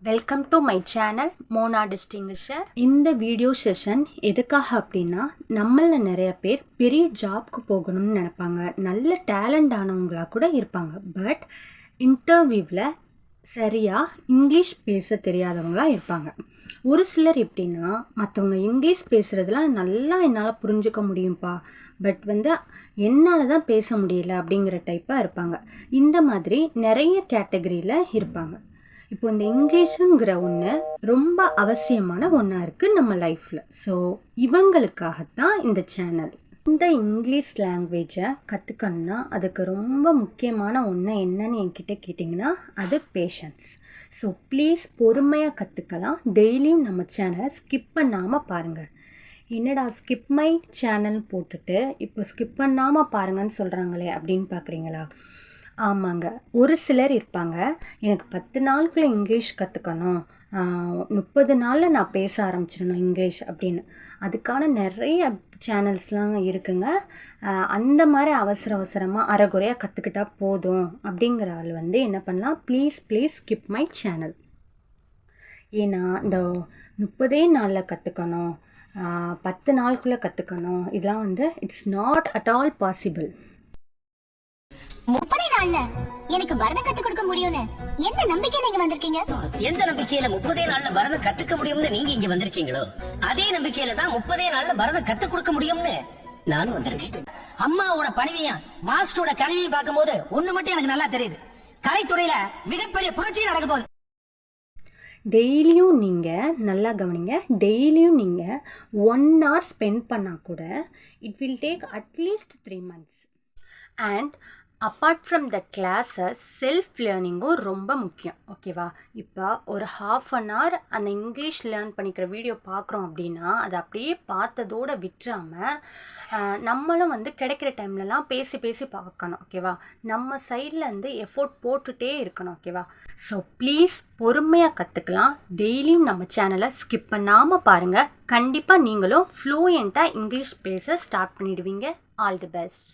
Welcome to my channel மோனா டிஸ்டிங்கிஷர். இந்த வீடியோ செஷன் எதுக்காக அப்படின்னா, நம்மள நிறைய பேர் பெரிய ஜாப்க்கு போகணும்னு நினைப்பாங்க, நல்ல டேலண்ட் ஆனவங்களாக கூட இருப்பாங்க. பட் இன்டர்வியூவில் சரியாக இங்கிலீஷ் பேச தெரியாதவங்களாக இருப்பாங்க. ஒரு சிலர் எப்படின்னா, மற்றவங்க இங்கிலீஷ் பேசுகிறதுலாம் நல்லா என்னால் புரிஞ்சுக்க முடியும்ப்பா, பட் என்னால் தான் பேச முடியல அப்படிங்கிற டைப்பாக இருப்பாங்க. இந்த மாதிரி நிறைய கேட்டகரியில் இருப்பாங்க. இப்போ இந்த இங்கிலீஷுங்கிற ஒன்று ரொம்ப அவசியமான ஒன்றா இருக்குது நம்ம லைஃப்பில். ஸோ இவங்களுக்காகத்தான் இந்த சேனல். இந்த இங்கிலீஷ் லாங்குவேஜை கற்றுக்கணுன்னா அதுக்கு ரொம்ப முக்கியமான ஒன்று என்னன்னு என்கிட்ட கேட்டிங்கன்னா அது பேஷன்ஸ். ஸோ ப்ளீஸ் பொறுமையாக கற்றுக்கலாம். டெய்லியும் நம்ம சேனலை ஸ்கிப் பண்ணாமல் பாருங்கள். என்னடா ஸ்கிப் மை சேனல் போட்டுட்டு இப்போ ஸ்கிப் பண்ணாமல் பாருங்கன்னு சொல்கிறாங்களே அப்படின்னு பார்க்குறீங்களா? ஆமாங்க, ஒரு சிலர் இருப்பாங்க, எனக்கு 10 நாளுக்குள்ளே இங்கிலீஷ் கற்றுக்கணும், 30 நாளில் நான் பேச ஆரம்பிச்சிடணும் இங்கிலீஷ் அப்படின்னு. அதுக்கான நிறைய சேனல்ஸ்லாம் இருக்குங்க. அந்த மாதிரி அவசரமாக அரைகுறையாக கற்றுக்கிட்டா போதும் அப்படிங்கிற ஆள் என்ன பண்ணலாம், ப்ளீஸ் ஸ்கிப் மை சேனல். ஏன்னா இந்த 30 நாளில் கற்றுக்கணும், 10 நாளுக்குள்ளே கற்றுக்கணும், இதெல்லாம் it's not at all possible. 30 நாள்ல எனக்கு பரதம் கத்து கொடுக்க முடியும்னு என்ன நம்பிக்கையில நீங்க வந்திருக்கீங்க? எந்த நம்பிக்கையில 30 நாள்ல பரதம் கத்துக்க முடியும்னு நீங்க இங்க வந்திருக்கீங்களோ அதே நம்பிக்கையில தான் 30 நாள்ல பரதம் கத்து கொடுக்க முடியும்னு நானும் வந்திருக்கேன். அம்மாவோட பணிவையும் மாஸ்டரோட கனிவையும் பார்க்கும்போது ஒண்ணு மட்டும் எனக்கு நல்லா தெரியுது, கலைத்துறையில மிகப்பெரிய புரட்சி நடக்க போகுது. டெய்லியும் நீங்கள் நல்லா கவனிங்க, டெய்லியும் நீங்கள் 1 hour ஸ்பெண்ட் பண்ணால் கூட இட் வில் டேக் அட்லீஸ்ட் 3 months. And apart from the classes self லேர்னிங்கும் ரொம்ப முக்கியம். ஓகேவா? இப்போ ஒரு 1/2 hour அந்த இங்கிலீஷ் லேர்ன் பண்ணிக்கிற வீடியோ பார்க்குறோம் அப்படின்னா அதை அப்படியே பார்த்ததோடு விட்டுறாமல் நம்மளும் கிடைக்கிற டைம்லலாம் பேசி பார்க்கணும். ஓகேவா? நம்ம சைட்லேருந்து எஃபோர்ட் போட்டுகிட்டே இருக்கணும். ஓகேவா? ஸோ ப்ளீஸ் பொறுமையாக கற்றுக்கலாம். டெய்லியும் நம்ம சேனலை ஸ்கிப் பண்ணாமல் பாருங்கள். கண்டிப்பாக நீங்களும் ஃப்ளூயண்ட்டாக இங்கிலீஷ் பேச ஸ்டார்ட் பண்ணிடுவீங்க. All the best.